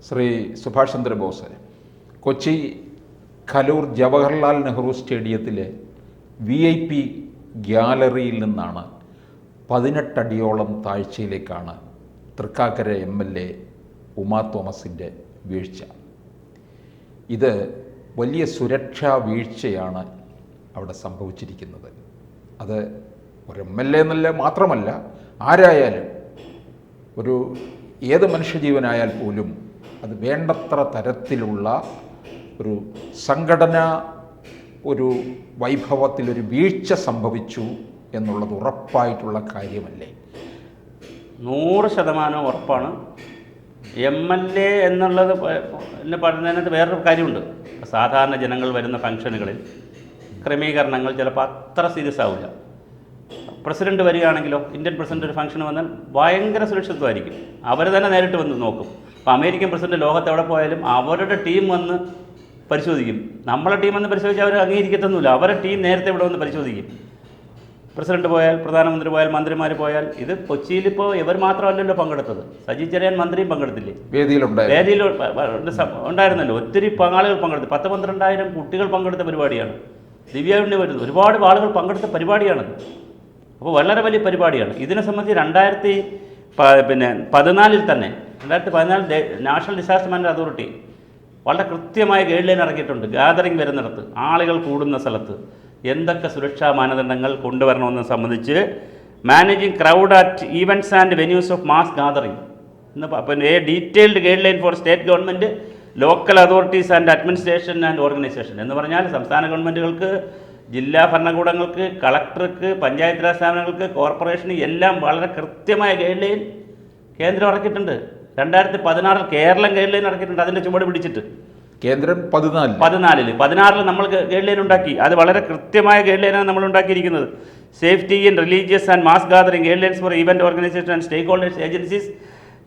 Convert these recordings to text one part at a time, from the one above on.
ശ്രീ സുഭാഷ് ചന്ദ്രബോസ് കൊച്ചി കലൂർ ജവഹർലാൽ നെഹ്റു സ്റ്റേഡിയത്തിലെ VIP ഗ്യാലറിയിൽ നിന്നാണ് 18 അടിയോളം താഴ്ചയിലേക്കാണ് തൃക്കാക്കര MLA ഉമാ തോമസിൻ്റെ വീഴ്ച. ഇത് വലിയ സുരക്ഷാ വീഴ്ചയാണ് അവിടെ സംഭവിച്ചിരിക്കുന്നത്. അത് ഒരു MLA എന്നല്ല മാത്രമല്ല, ആരായാലും ഏത് മനുഷ്യജീവനായാൽ പോലും അത് വേണ്ടത്ര തരത്തിലുള്ള ഒരു സംഘടനാ വൈഭവത്തിലൊരു വീഴ്ച സംഭവിച്ചു എന്നുള്ളത് ഉറപ്പായിട്ടുള്ള കാര്യമല്ലേ? 100% ഉറപ്പാണ്. MLA എന്നുള്ളത് എന്ന് പറയുന്നതിനകത്ത് വേറൊരു കാര്യമുണ്ട്. സാധാരണ ജനങ്ങൾ വരുന്ന ഫംഗ്ഷനുകളിൽ ക്രമീകരണങ്ങൾ ചിലപ്പോൾ അത്ര സീരിയസ് ആവില്ല. പ്രസിഡന്റ് വരികയാണെങ്കിലോ, ഇന്ത്യൻ പ്രസിഡന്റ് ഒരു ഫംഗ്ഷന് വന്നാൽ ഭയങ്കര സുരക്ഷിതമായിരിക്കും. അവർ തന്നെ നേരിട്ട് വന്ന് നോക്കും. ഇപ്പോൾ അമേരിക്കൻ പ്രസിഡന്റ് ലോകത്ത് എവിടെ പോയാലും അവരുടെ ടീം വന്ന് പരിശോധിക്കും. നമ്മളെ ടീം വന്ന് പരിശോധിച്ചാൽ അവർ അംഗീകരിക്കത്തൊന്നുമില്ല. അവരുടെ ടീം നേരത്തെ ഇവിടെ വന്ന് പരിശോധിക്കും. പ്രസിഡന്റ് പോയാൽ, പ്രധാനമന്ത്രി പോയാൽ, മന്ത്രിമാർ പോയാൽ. ഇത് കൊച്ചിയിൽ ഇപ്പോൾ ഇവർ മാത്രമല്ലല്ലോ പങ്കെടുത്തത്. സജി ചെറിയാൻ മന്ത്രിയും പങ്കെടുത്തില്ലേ? വേദിയിൽ ഉണ്ടായിരുന്നല്ലോ. ഒത്തിരി ആളുകൾ പങ്കെടുത്തു. 10-12,000 കുട്ടികൾ പങ്കെടുത്ത പരിപാടിയാണ്. ദിവ്യാവിന് വരുന്നത് ഒരുപാട് ആളുകൾ പങ്കെടുത്ത പരിപാടിയാണത്. അപ്പോൾ വളരെ വലിയ പരിപാടിയാണ്. ഇതിനെ സംബന്ധിച്ച് 2014 തന്നെ 2014 നാഷണൽ ഡിസാസ്റ്റർ മാനേജ്മെൻറ്റ് അതോറിറ്റി വളരെ കൃത്യമായ ഗൈഡ് ലൈൻ ഇറക്കിയിട്ടുണ്ട്. ഗാദറിംഗ് വരുന്നിടത്ത്, ആളുകൾ കൂടുന്ന സ്ഥലത്ത് എന്തൊക്കെ സുരക്ഷാ മാനദണ്ഡങ്ങൾ കൊണ്ടുവരണമെന്ന് സംബന്ധിച്ച് managing crowd at events and venues of mass gathering പിന്നെ detailed guideline for state government, local authorities and administration and organisation എന്ന് പറഞ്ഞാൽ സംസ്ഥാന ഗവൺമെൻറ്റുകൾക്ക്, ജില്ലാ ഭരണകൂടങ്ങൾക്ക്, കളക്ടർക്ക്, പഞ്ചായത്ത് രാജ് സ്ഥാപനങ്ങൾക്ക്, കോർപ്പറേഷന് എല്ലാം വളരെ കൃത്യമായ ഗൈഡ് ലൈൻ കേന്ദ്രം ഇറക്കിയിട്ടുണ്ട്. 2016 കേരളം ഗൈഡ് ലൈൻ ഇറക്കിയിട്ടുണ്ട്. അതിൻ്റെ ചുവട് പിടിച്ചിട്ട് കേന്ദ്രം 16 നമ്മൾ ഗൈഡ് ലൈൻ ഉണ്ടാക്കി. അത് വളരെ കൃത്യമായ ഗൈഡ് ലൈനാണ് നമ്മൾ ഉണ്ടാക്കിയിരിക്കുന്നത്. Safety in religious and mass gathering guidelines for event organisation and stakeholders agencies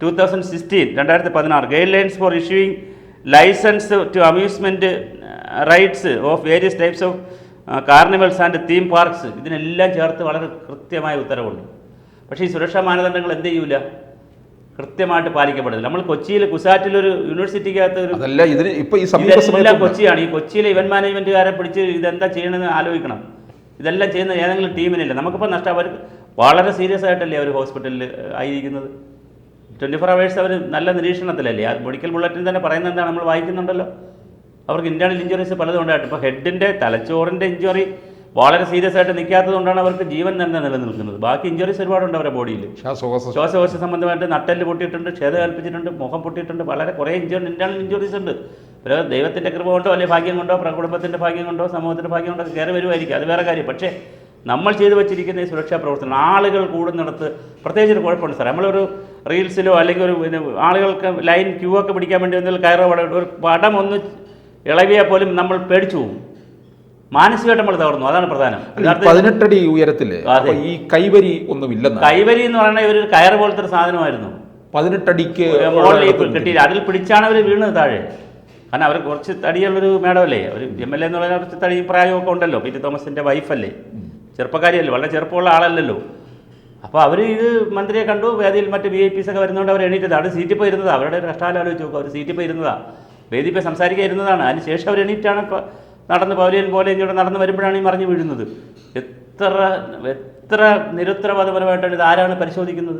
2016 guidelines for issuing licence to amusement rides of various types of carnivals and theme parks. ഇതിനെല്ലാം ചേർത്ത് വളരെ കൃത്യമായ ഉത്തരവുണ്ട്. പക്ഷേ ഈ സുരക്ഷാ മാനദണ്ഡങ്ങൾ എന്ത് ചെയ്യൂല, കൃത്യമായിട്ട് പാലിക്കപ്പെടുന്നില്ല. നമ്മൾ കൊച്ചിയിൽ കുസാറ്റിലൊരു യൂണിവേഴ്സിറ്റിക്കകത്ത് ഇതെല്ലാം കൊച്ചിയാണ്. ഈ കൊച്ചിയിലെ ഇവന്റ് മാനേജ്മെൻറ്റുകാരെ പിടിച്ച് ഇതെന്താ ചെയ്യണമെന്ന് ആലോചിക്കണം. ഇതെല്ലാം ചെയ്യുന്ന ഏതെങ്കിലും ടീമിനില്ല. നമുക്കിപ്പോൾ നഷ്ടം. അവർ വളരെ സീരിയസ് ആയിട്ടല്ലേ അവർ ഹോസ്പിറ്റലിൽ ആയിരിക്കുന്നത്. 24 hours അവർ നല്ല നിരീക്ഷണത്തിലല്ലേ. ആ മെഡിക്കൽ ബുള്ളറ്റിൻ തന്നെ പറയുന്നത് എന്താണ്, നമ്മൾ വായിക്കുന്നുണ്ടല്ലോ. അവർക്ക് ഇൻറ്റേർണൽ ഇഞ്ചുറീസ് പലതും ഉണ്ടായിട്ട്. ഇപ്പോൾ ഹെഡിൻ്റെ, തലച്ചോറിൻ്റെ ഇഞ്ചുറി വളരെ സീരിയസ് ആയിട്ട് നിൽക്കാത്തതുകൊണ്ടാണ് അവർക്ക് ജീവൻ തന്നെ നിലനിൽക്കുന്നത്. ബാക്കി ഇഞ്ചുറീസ് ഒരുപാടുണ്ട് അവരുടെ ബോഡിയിൽ. ശ്വാസകോശ സംബന്ധമായിട്ട് നട്ടെല്ല് പൊട്ടിയിട്ടുണ്ട്, ക്ഷത കൽപ്പിച്ചിട്ടുണ്ട്, മുഖം പൊട്ടിയിട്ടുണ്ട്, വളരെ കുറേ ഇൻറ്റേർണൽ ഇഞ്ചുറീസ് ഉണ്ട്. പിന്നെ ദൈവത്തിൻ്റെ കൃപ കൊണ്ടോ അല്ലെങ്കിൽ ഭാഗ്യം കൊണ്ടോ, കുടുംബത്തിൻ്റെ ഭാഗ്യം കൊണ്ടോ, സമൂഹത്തിൻ്റെ ഭാഗ്യം കൊണ്ടോ കയറി വരുമായിരിക്കും. അത് വേറെ കാര്യം. പക്ഷേ നമ്മൾ ചെയ്തു വെച്ചിരിക്കുന്ന ഈ സുരക്ഷാ പ്രവർത്തനം ആളുകൾ കൂടുന്നിടത്ത് പ്രത്യേകിച്ചൊരു കുഴപ്പമുണ്ട് സാർ. നമ്മളൊരു റീൽസിലോ അല്ലെങ്കിൽ ഒരു ആളുകൾക്ക് ലൈൻ ക്യൂ ഒക്കെ പിടിക്കാൻ വേണ്ടി എന്തെങ്കിലും കയറോ ഒരു പടം ഒന്ന് ഇളവിയാൽ പോലും നമ്മൾ പേടിച്ചു പോകും. മാനസികമായിട്ട് നമ്മൾ തകർന്നു. അതാണ് പ്രധാനം. 18 അടി ഉയരത്തില് ഈ കൈവരി ഒന്നുമില്ലെന്ന്. കൈവരി എന്ന് പറയുന്നത് ഇവരൊരു കയറ് പോലത്തെ ഒരു സാധനമായിരുന്നു. 18 അടിക്ക് കിട്ടിയില്ല. അതിൽ പിടിച്ചാണ് അവർ വീണത് താഴെ. കാരണം അവർ കുറച്ച് തടിയുള്ളൊരു മേഡമല്ലേ. ഒരു MLA എന്ന് പറയുന്ന കുറച്ച് തടിയും പ്രായമൊക്കെ ഉണ്ടല്ലോ. പി.ടി. തോമസിൻ്റെ വൈഫല്ലേ, ചെറുപ്പക്കാരിയല്ലേ, വളരെ ചെറുപ്പമുള്ള ആളല്ലല്ലോ. അപ്പോൾ അവർ ഇത് മന്ത്രിയെ കണ്ടു. വേദിയിൽ മറ്റ് VIPs ഒക്കെ വരുന്നതുകൊണ്ട് അവർ എണീറ്റത്. അവിടെ സീറ്റിൽ പോയി ഇരുന്നതാണ്. അവരുടെ ഒരു കഷ്ടകാലം ആലോചിച്ച് നോക്കുക. അവർ സീറ്റിൽ പോയി ഇരുന്നതാണ്. വേദിയിൽ പോയി സംസാരിക്കാൻ ഇരുന്നതാണ്. അതിന് ശേഷം അവർ എണീറ്റാണ് ഇപ്പോൾ നടന്ന് പവലിയൻ പോലെ ഇങ്ങോട്ട് നടന്ന് വരുമ്പോഴാണ് ഈ മറിഞ്ഞു വീഴുന്നത്. എത്ര നിരുത്തരവാദപരമായിട്ടാണ് ഇത് ആരാണ് പരിശോധിക്കുന്നത്?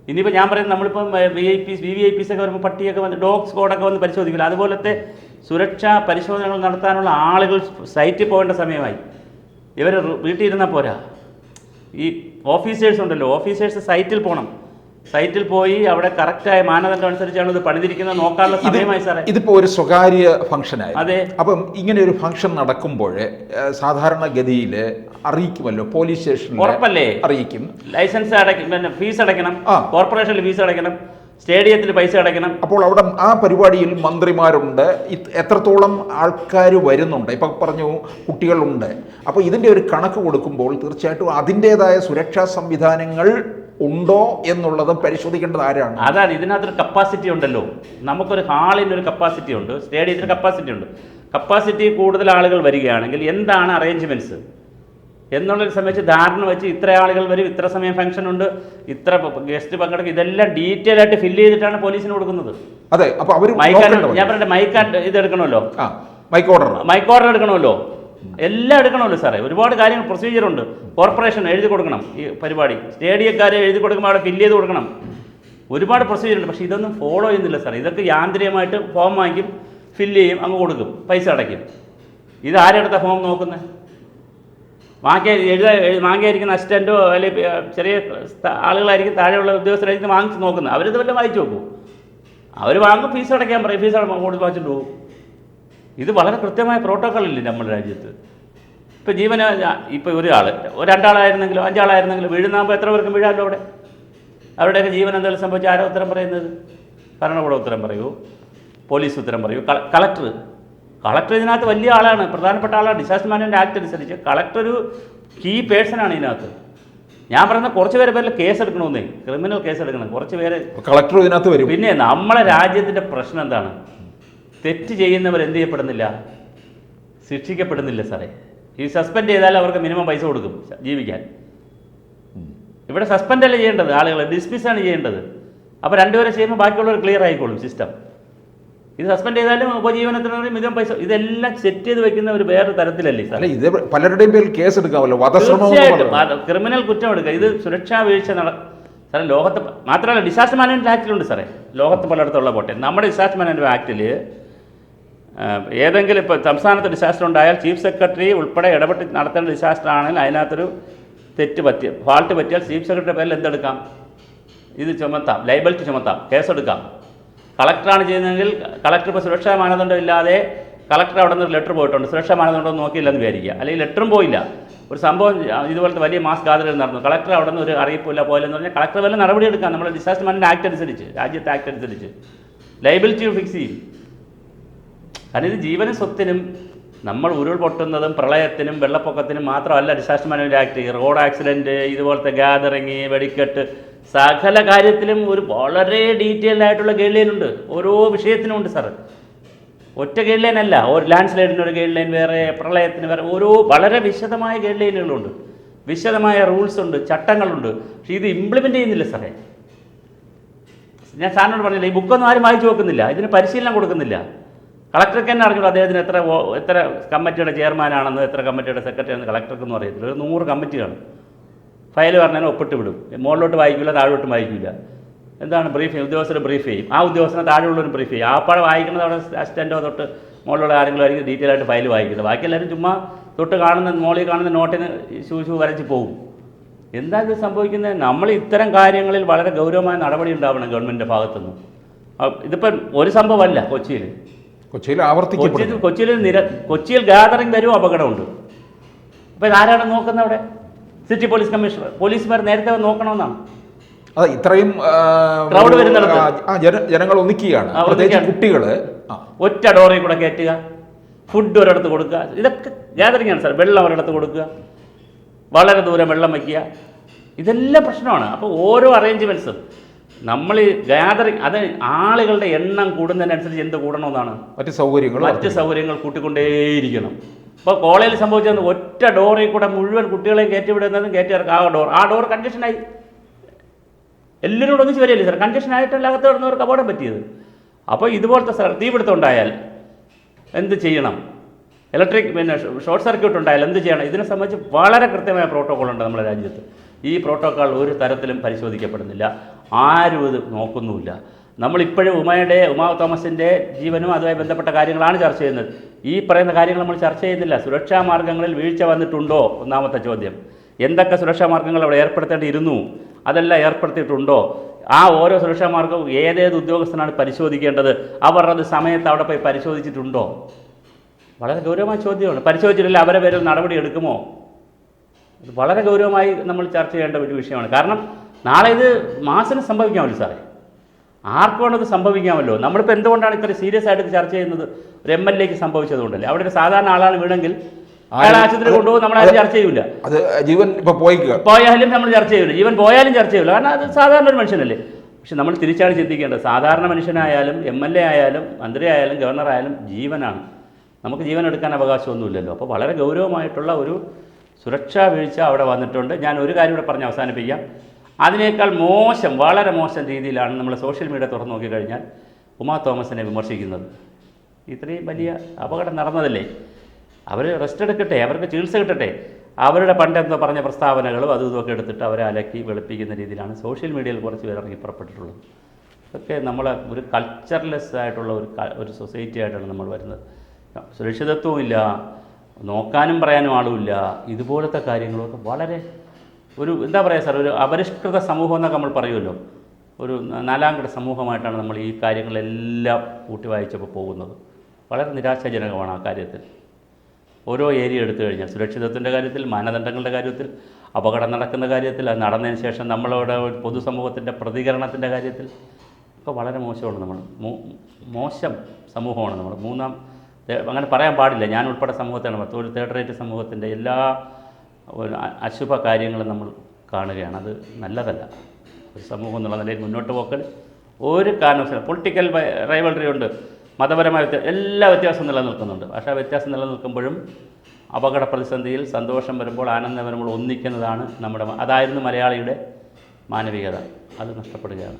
ഇനിയിപ്പോൾ ഞാൻ പറയുന്നത് നമ്മളിപ്പം VVIPs ഒക്കെ വരുമ്പോൾ പട്ടിയൊക്കെ വന്ന് ഡോഗ് സ്ക്വാഡൊക്കെ വന്ന് പരിശോധിക്കില്ല. അതുപോലത്തെ സുരക്ഷാ പരിശോധനകൾ നടത്താനുള്ള ആളുകൾ സൈറ്റിൽ പോകേണ്ട സമയമായി. ഇവർ വീട്ടിൽ ഇരുന്നാൽ പോരാ. ഈ ഓഫീസേഴ്സ് ഉണ്ടല്ലോ, ഓഫീസേഴ്സ് സൈറ്റിൽ പോകണം. സൈറ്റിൽ പോയി അവിടെ കറക്റ്റായ മാനദണ്ഡം അനുസരിച്ചാണ് ഇത് പണിതിരിക്കുന്നത് നോക്കാനുള്ള സമയമായി സാറേ. ഇതിപ്പോൾ ഒരു സ്വകാര്യ ഫംഗ്ഷനായി. അതെ. അപ്പം ഇങ്ങനെ ഒരു ഫംഗ്ഷൻ നടക്കുമ്പോൾ സാധാരണഗതിയിൽ അറിയിക്കുമല്ലോ, പോലീസ് സ്റ്റേഷനിൽ ഉറപ്പല്ലേ അറിയിക്കും. ലൈസൻസ് അടയ്ക്കും, പിന്നെ ഫീസ് അടയ്ക്കണം, കോർപ്പറേഷനിൽ ഫീസ് അടയ്ക്കണം, സ്റ്റേഡിയത്തിൽ പൈസ അടയ്ക്കണം. അപ്പോൾ അവിടെ ആ പരിപാടിയിൽ മന്ത്രിമാരുണ്ട്, എത്രത്തോളം ആൾക്കാർ വരുന്നുണ്ട്, ഇപ്പം പറഞ്ഞു കുട്ടികളുണ്ട്. അപ്പോൾ ഇതിൻ്റെ ഒരു കണക്ക് കൊടുക്കുമ്പോൾ തീർച്ചയായിട്ടും അതിൻ്റേതായ സുരക്ഷാ സംവിധാനങ്ങൾ ഉണ്ടോ എന്നുള്ളത് പരിശോധിക്കേണ്ടത് ആരാണ്? അതാണ്. ഇതിനകത്തൊരു കപ്പാസിറ്റി ഉണ്ടല്ലോ. നമുക്കൊരു ഹാളിനൊരു കപ്പാസിറ്റി ഉണ്ട്, സ്റ്റേഡിയത്തിന് കപ്പാസിറ്റി ഉണ്ട്. കപ്പാസിറ്റി കൂടുതൽ ആളുകൾ വരികയാണെങ്കിൽ എന്താണ് അറേഞ്ച്മെൻറ്റ്സ്? എന്നുള്ളൊരു സംബന്ധിച്ച് ധാരണ വെച്ച് ഇത്ര ആളുകൾ വരും, ഇത്ര സമയം ഫംഗ്ഷൻ ഉണ്ട്, ഇത്ര ഗസ്റ്റ് പങ്കെടുക്കും, ഇതെല്ലാം ഡീറ്റെയിൽ ആയിട്ട് ഫില്ല് ചെയ്തിട്ടാണ് പോലീസിന് കൊടുക്കുന്നത്. അതെ, അപ്പോൾ അവർ ഞാൻ പറഞ്ഞ മൈക്ക് ഇത് എടുക്കണമല്ലോ, മൈക്ക് ഓർഡർ എടുക്കണമല്ലോ, എല്ലാം എടുക്കണമല്ലോ സാറേ. ഒരുപാട് കാര്യങ്ങൾ പ്രൊസീജിയറുണ്ട്. കോർപ്പറേഷൻ എഴുതി കൊടുക്കണം ഈ പരിപാടി, സ്റ്റേഡിയക്കാരെ എഴുതി കൊടുക്കുമ്പോൾ അവിടെ ഫില്ല് ചെയ്ത് കൊടുക്കണം, ഒരുപാട് പ്രൊസീജിയറുണ്ട്. പക്ഷേ ഇതൊന്നും ഫോളോ ചെയ്യുന്നില്ല സാറേ. ഇതൊക്കെ യാന്ത്രികമായിട്ട് ഫോം വാങ്ങിക്കും, ഫില്ല് ചെയ്യും, അങ്ങ് കൊടുക്കും, പൈസ അടയ്ക്കും. ഇത് ആരെടുത്ത ഫോം നോക്കുന്നത്? വാങ്ങിയായിരിക്കുന്ന അസിസ്റ്റൻറ്റോ അല്ലെങ്കിൽ ചെറിയ ആളുകളായിരിക്കും, താഴെയുള്ള ഉദ്യോഗസ്ഥരായിരിക്കും വാങ്ങിച്ച് നോക്കുന്നത്. അവരിത് വല്ലതും വായിച്ചു നോക്കും, അവർ വാങ്ങും, ഫീസ് അടയ്ക്കാൻ പറയും, ഫീസ് കൊടുത്ത് വാങ്ങിച്ചിട്ട് പോകും. ഇത് വളരെ കൃത്യമായ പ്രോട്ടോക്കോൾ ഇല്ലേ നമ്മുടെ രാജ്യത്ത്? ഇപ്പോൾ ജീവന ഇപ്പോൾ രണ്ടാളായിരുന്നെങ്കിലും 5 ആളായിരുന്നെങ്കിലും വീഴുന്നാകുമ്പോൾ എത്ര പേർക്കും വീഴാമല്ലോ അവിടെ. അവരുടെയൊക്കെ ജീവൻ എന്തെങ്കിലും സംഭവിച്ചാൽ ആരോ ഉത്തരം പറയുന്നത്? ഭരണകൂടം ഉത്തരം പറയൂ, പോലീസ് ഉത്തരം പറയൂ, കളക്ടർ ഇതിനകത്ത് വലിയ ആളാണ്, പ്രധാനപ്പെട്ട ആളാണ്. ഡിസാസ്റ്റർ മാനേജ്മെൻറ്റ് ആക്ട് അനുസരിച്ച് കളക്ടർ ഒരു കീ പേഴ്സണാണ് ഇതിനകത്ത്. ഞാൻ പറയുന്നത് കുറച്ച് പേരിൽ കേസ് എടുക്കണമെന്നേ, ക്രിമിനൽ കേസ് എടുക്കണം, കുറച്ച് പേര് കളക്ടർ ഇതിനകത്ത് വരും. പിന്നെ നമ്മളെ രാജ്യത്തിൻ്റെ പ്രശ്നം എന്താണ്? തെറ്റ് ചെയ്യുന്നവർ എന്ത് ചെയ്യപ്പെടുന്നില്ല? ശിക്ഷിക്കപ്പെടുന്നില്ല സാറേ. ഈ സസ്പെൻഡ് ചെയ്താൽ അവർക്ക് മിനിമം പൈസ കൊടുക്കും ജീവിക്കാൻ. ഇവിടെ സസ്പെൻഡ് അല്ല ചെയ്യേണ്ടത്, ആളുകളെ ഡിസ്മിസ്സാണ് ചെയ്യേണ്ടത്. അപ്പോൾ 2 പേരെ ചെയ്യുമ്പോൾ ബാക്കിയുള്ളവർ ക്ലിയർ ആയിക്കോളും സിസ്റ്റം. ഇത് സസ്പെൻഡ് ചെയ്താലും ഉപജീവനത്തിന് മിനിമം പൈസ, ഇതെല്ലാം സെറ്റ് ചെയ്ത് വെക്കുന്ന ഒരു വേറെ തരത്തിലല്ലേ സാർ? ഇത് പലരുടെയും പേരിൽ കേസ് എടുക്കാമല്ലോ, തീർച്ചയായിട്ടും ക്രിമിനൽ കുറ്റം എടുക്കുക. ഇത് സുരക്ഷാ വീഴ്ച സാറേ. ലോകത്ത് മാത്രമല്ല, ഡിസാസ്റ്റർ മാനേജ്മെൻറ്റ് ആക്ടിലുണ്ട് സാറേ, ലോകത്ത് പലയിടത്തുള്ള പോട്ടെ. നമ്മുടെ ഡിസാസ്റ്റർ മാനേജ്മെൻറ്റ് ആക്ടിൽ ഏതെങ്കിലും ഇപ്പോൾ സംസ്ഥാനത്ത് ഡിസാസ്റ്റർ ഉണ്ടായാൽ ചീഫ് സെക്രട്ടറി ഉൾപ്പെടെ ഇടപെട്ട് നടത്തേണ്ട ഡിസാസ്റ്റർ ആണെങ്കിൽ അതിനകത്തൊരു ഫാൾട്ട് പറ്റിയാൽ ചീഫ് സെക്രട്ടറിയുടെ പേരിൽ എന്തെടുക്കാം? ഇത് ചുമത്താം, ലയബിലിറ്റി ചുമത്താം, കേസെടുക്കാം. കളക്ടറാണ് ചെയ്യുന്നതെങ്കിൽ കളക്ടർ ഇപ്പോൾ സുരക്ഷാ മാനദണ്ഡം ഇല്ലാതെ കളക്ടർ അവിടെ നിന്ന് ഒരു ലെറ്റർ പോയിട്ടുണ്ട്, സുരക്ഷാ മാനദണ്ഡം നോക്കിയില്ലെന്ന് വിചാരിക്കുക, അല്ലെങ്കിൽ ലെറ്ററും പോയില്ല, ഒരു സംഭവം ഇതുപോലത്തെ വലിയ മാസ് ഗാദറിംഗ് നടന്നു, കളക്ടർ അവിടെ നിന്ന് ഒരു അറിയിപ്പില്ല പോയില്ലെന്ന് പറഞ്ഞാൽ കളക്ടർ വല്ല നടപടി എടുക്കാം. നമ്മുടെ ഡിസാസ്റ്റർ മാനേജ്മെൻറ്റ് ആക്ട് അനുസരിച്ച്, രാജ്യത്തെ ആക്ട് അനുസരിച്ച് ലയബിലിറ്റി ഫിക്സ് ചെയ്യും. കാരണം ഇത് ജീവനും സ്വത്തിനും, നമ്മൾ ഉരുൾപൊട്ടുന്നതും പ്രളയത്തിനും വെള്ളപ്പൊക്കത്തിനും മാത്രമല്ല disaster management act. Road accident, ഇതുപോലത്തെ ഗാദറിങ്, വെടിക്കെട്ട്, സകല കാര്യത്തിലും ഒരു വളരെ ഡീറ്റെയിൽഡ് ആയിട്ടുള്ള ഗൈഡ് ലൈൻ ഉണ്ട്. ഓരോ വിഷയത്തിനും ഉണ്ട് സാർ. ഒറ്റ ഗൈഡ് ലൈൻ അല്ല, ഒരു ലാൻഡ് സ്ലൈഡിന് ഒരു ഗൈഡ് ലൈൻ വേറെ, പ്രളയത്തിന് വേറെ, ഓരോ വളരെ വിശദമായ ഗൈഡ് ലൈനുകളുണ്ട്, വിശദമായ റൂൾസ് ഉണ്ട്, ചട്ടങ്ങളുണ്ട്. പക്ഷേ ഇത് ഇംപ്ലിമെൻ്റ് ചെയ്യുന്നില്ല സാറേ. ഞാൻ സാറിനോട് പറഞ്ഞില്ല, ഈ ബുക്കൊന്നും ആരും വായിച്ചു നോക്കുന്നില്ല, ഇതിന് പരിശീലനം കൊടുക്കുന്നില്ല. കളക്ടർക്ക് തന്നെ അറിഞ്ഞുള്ളൂ അദ്ദേഹത്തിന് എത്ര കമ്മിറ്റിയുടെ ചെയർമാനാണെന്ന്, എത്ര കമ്മിറ്റിയുടെ സെക്രട്ടറി ആണെന്ന് കളക്ടർക്കൊന്നും അറിയത്തില്ല. ഒരു 100 കമ്മിറ്റിയാണ്. ഫയൽ പറഞ്ഞാൽ ഒപ്പിട്ട് വിടും, മുകളിലോട്ട് വായിക്കില്ല, താഴോട്ടും വായിക്കില്ല. എന്താണ് ബ്രീഫ് ഉദ്യോഗസ്ഥർ ബ്രീഫ് ചെയ്യും, ആ ഉദ്യോഗസ്ഥനെ താഴെയുള്ളവരും ബ്രീഫ് ചെയ്യും. ആപ്പാടെ വായിക്കുന്നത് അവിടെ അസിസ്റ്റൻറ്റോ തൊട്ട് മുകളിലുള്ള ആരെങ്കിലും ആയിരിക്കും ഡീറ്റെയിൽ ആയിട്ട് ഫയൽ വായിക്കുന്നത്. ബാക്കി എല്ലാവരും ചുമ്മാ തൊട്ട് മോളിൽ കാണുന്ന നോട്ടിന് ഷൂ വരച്ച് പോകും. എന്താ ഇത് സംഭവിക്കുന്നത്? നമ്മൾ ഇത്തരം കാര്യങ്ങളിൽ വളരെ ഗൗരവമായ നടപടി ഉണ്ടാവണം ഗവൺമെൻറ്റിൻ്റെ ഭാഗത്തുനിന്ന്. ഇതിപ്പം ഒരു സംഭവമല്ല കൊച്ചിയിൽ ഗാദറിംഗ് വരും അപകടമുണ്ട്. അപ്പോൾ ഇതാരാണ് നോക്കുന്നത്? അവിടെ സിറ്റി പോലീസ് കമ്മീഷണർ, പോലീസുകാർ നേരത്തെ നോക്കണമെന്നാണ്. അതെ, ഇത്രയും ക്രൗഡ് വരുന്ന ജനങ്ങൾ ഒന്നിക്കുകയാണ്, കുട്ടികൾ ഒറ്റ ഡോറിൽ കൂടെ കയറ്റുക, ഫുഡ് ഒരിടത്ത് കൊടുക്കുക, ഇതൊക്കെ ഗാദറിംഗ് ആണ് സാർ. വെള്ളം ഒരിടത്ത് കൊടുക്കുക, വളരെ ദൂരം വെള്ളം വയ്ക്കുക, ഇതെല്ലാം പ്രശ്നമാണ്. അപ്പോൾ ഓരോ അറേഞ്ച്മെൻറ്റ്സും നമ്മൾ ഗാദറിംഗ്, അത് ആളുകളുടെ എണ്ണം കൂടുന്നതിനനുസരിച്ച് എന്ത് കൂടണമെന്നാണ്? മറ്റ് സൗകര്യങ്ങൾ കൂട്ടിക്കൊണ്ടേയിരിക്കണം. ഇപ്പോൾ കോളേജിൽ സംഭവിച്ചത് ഒറ്റ ഡോറിൽ കൂടെ മുഴുവൻ കുട്ടികളെയും കയറ്റിവിടുന്നതും കയറ്റിയിറക്കുക. ആ ഡോർ കൺജഷനായി, എല്ലാവരും കൂടെ ഒന്നിച്ച് വരികയല്ലേ സാർ? കൺജഷനായിട്ടല്ല അകത്ത് കിടന്നവർക്ക് അപകടം പറ്റിയത്. അപ്പോൾ ഇതുപോലത്തെ തീപിടുത്തം ഉണ്ടായാൽ എന്ത് ചെയ്യണം? ഷോർട്ട് സർക്യൂട്ട് ഉണ്ടായാൽ എന്ത് ചെയ്യണം? ഇതിനെ സംബന്ധിച്ച് വളരെ കൃത്യമായ പ്രോട്ടോക്കോൾ ഉണ്ട് നമ്മുടെ രാജ്യത്ത്. ഈ പ്രോട്ടോക്കോൾ ഒരു തരത്തിലും പരിശോധിക്കപ്പെടുന്നില്ല, ആരും ഇത് നോക്കുന്നുമില്ല. നമ്മളിപ്പോഴും ഉമാ തോമസിൻ്റെ ജീവനും അതുമായി ബന്ധപ്പെട്ട കാര്യങ്ങളാണ് ചർച്ച ചെയ്യുന്നത്. ഈ പറയുന്ന കാര്യങ്ങൾ നമ്മൾ ചർച്ച ചെയ്യുന്നില്ല. സുരക്ഷാ മാർഗ്ഗങ്ങളിൽ വീഴ്ച വന്നിട്ടുണ്ടോ? ഒന്നാമത്തെ ചോദ്യം. എന്തൊക്കെ സുരക്ഷാ മാർഗ്ഗങ്ങൾ അവിടെ ഏർപ്പെടുത്തേണ്ടിയിരുന്നു, അതെല്ലാം ഏർപ്പെടുത്തിയിട്ടുണ്ടോ? ആ ഓരോ സുരക്ഷാ മാർഗ്ഗവും ഏതേത് ഉദ്യോഗസ്ഥനാണ് പരിശോധിക്കേണ്ടത്, അവർ അത് സമയത്ത് അവിടെ പോയി പരിശോധിച്ചിട്ടുണ്ടോ? വളരെ ഗൗരവമായ ചോദ്യമാണ്. പരിശോധിച്ചിട്ടില്ല അവരെ പേരിൽ നടപടി എടുക്കുമോ? ഇത് വളരെ ഗൗരവമായി നമ്മൾ ചർച്ച ചെയ്യേണ്ട ഒരു വിഷയമാണ്. കാരണം നാളെ ഇത് മാസിന് സംഭവിക്കാമല്ലോ സാറേ, ആർക്കും വേണ്ടത് സംഭവിക്കാമല്ലോ. നമ്മളിപ്പോൾ എന്തുകൊണ്ടാണ് ഇത്ര സീരിയസ് ആയിട്ട് ചർച്ച ചെയ്യുന്നത്? ഒരു MLAക്ക് സംഭവിച്ചതുകൊണ്ടല്ലേ. അവിടെ ഒരു സാധാരണ ആളാണ് വീണെങ്കിൽ അയാൾ ആശുപത്രി കൊണ്ടുപോകും, നമ്മളാരും ചർച്ച ചെയ്യില്ല. അത് ജീവൻ ഇപ്പോൾ പോയാലും നമ്മൾ ചർച്ച ചെയ്യില്ല, ജീവൻ പോയാലും ചർച്ച ചെയ്യില്ല, കാരണം അത് സാധാരണ ഒരു മനുഷ്യനല്ലേ. പക്ഷെ നമ്മൾ തിരിച്ചാണ് ചിന്തിക്കേണ്ടത്. സാധാരണ മനുഷ്യനായാലും MLA ആയാലും മന്ത്രി ആയാലും ഗവർണർ ആയാലും ജീവനാണ്. നമുക്ക് ജീവൻ എടുക്കാൻ അവകാശമൊന്നുമില്ലല്ലോ. അപ്പോൾ വളരെ ഗൗരവമായിട്ടുള്ള ഒരു സുരക്ഷാ വീഴ്ച അവിടെ വന്നിട്ടുണ്ട്. ഞാൻ ഒരു കാര്യം കൂടെ പറഞ്ഞ് അവസാനിപ്പിക്കാം. അതിനേക്കാൾ മോശം, വളരെ മോശം രീതിയിലാണ് നമ്മൾ സോഷ്യൽ മീഡിയ തുറന്നു നോക്കിക്കഴിഞ്ഞാൽ ഉമാ തോമസിനെ വിമർശിക്കുന്നത്. ഇത്രയും വലിയ അപകടം നടന്നതല്ലേ, അവർ റെസ്റ്റ് എടുക്കട്ടെ, അവർക്ക് ചികിത്സ കിട്ടട്ടെ. അവരുടെ പണ്ടെന്തോ പറഞ്ഞ പ്രസ്താവനകളും അതും ഇതൊക്കെ എടുത്തിട്ട് അവരെ അലക്കി വെളുപ്പിക്കുന്ന രീതിയിലാണ് സോഷ്യൽ മീഡിയയിൽ കുറച്ച് പേർ ഇറങ്ങി പുറപ്പെട്ടിട്ടുള്ളത്. ഇതൊക്കെ നമ്മൾ ഒരു കൾച്ചർലെസ് ആയിട്ടുള്ള ഒരു സൊസൈറ്റി ആയിട്ടാണ് നമ്മൾ വരുന്നത്. സുരക്ഷിതത്വവും ഇല്ല, നോക്കാനും പറയാനും ആളുമില്ല. ഇതുപോലത്തെ കാര്യങ്ങളൊക്കെ വളരെ ഒരു എന്താ പറയുക സാർ, ഒരു അപരിഷ്കൃത സമൂഹം എന്നൊക്കെ നമ്മൾ പറയുമല്ലോ, ഒരു നാലാംകിട സമൂഹമായിട്ടാണ് നമ്മൾ ഈ കാര്യങ്ങളെല്ലാം കൂട്ടി വായിച്ചപ്പോൾ പോകുന്നത്. വളരെ നിരാശാജനകമാണ് ആ കാര്യത്തിൽ. ഓരോ ഏരിയ എടുത്തു കഴിഞ്ഞാൽ സുരക്ഷിതത്വത്തിൻ്റെ കാര്യത്തിൽ, മാനദണ്ഡങ്ങളുടെ കാര്യത്തിൽ, അപകടം നടക്കുന്ന കാര്യത്തിൽ, അത് നടന്നതിന് ശേഷം നമ്മളോട് പൊതുസമൂഹത്തിൻ്റെ പ്രതികരണത്തിൻ്റെ കാര്യത്തിൽ ഒക്കെ വളരെ മോശമാണ്. നമ്മൾ മോശം സമൂഹമാണ് നമ്മൾ. അങ്ങനെ പറയാൻ പാടില്ല, ഞാൻ ഉൾപ്പെടെ സമൂഹത്താണ്. ഒരു തേർഡ് റേറ്റ് സമൂഹത്തിൻ്റെ എല്ലാ അശുഭ കാര്യങ്ങളും നമ്മൾ കാണുകയാണ്. അത് നല്ലതല്ല. ഒരു സമൂഹം എന്നുള്ള നിലയിൽ മുന്നോട്ട് പോക്കൽ ഒരു കാരണവശാലും. പൊളിറ്റിക്കൽ റൈവൽറി ഉണ്ട്, മതപരമായ എല്ലാ വ്യത്യാസവും നിലനിൽക്കുന്നുണ്ട്. പക്ഷേ ആ വ്യത്യാസം നിലനിൽക്കുമ്പോഴും അപകട പ്രതിസന്ധിയിൽ സന്തോഷം വരുമ്പോൾ, ആനന്ദം വരുമ്പോൾ ഒന്നിക്കുന്നതാണ് അതായിരുന്നു മലയാളിയുടെ മാനവികത. അത് നഷ്ടപ്പെടുകയാണ്.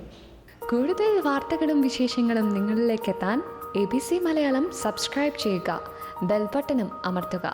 കൂടുതൽ വാർത്തകളും വിശേഷങ്ങളും നിങ്ങളിലേക്ക് എത്താൻ ABC മലയാളം സബ്സ്ക്രൈബ് ചെയ്യുക, ബെൽ ബട്ടണും അമർത്തുക.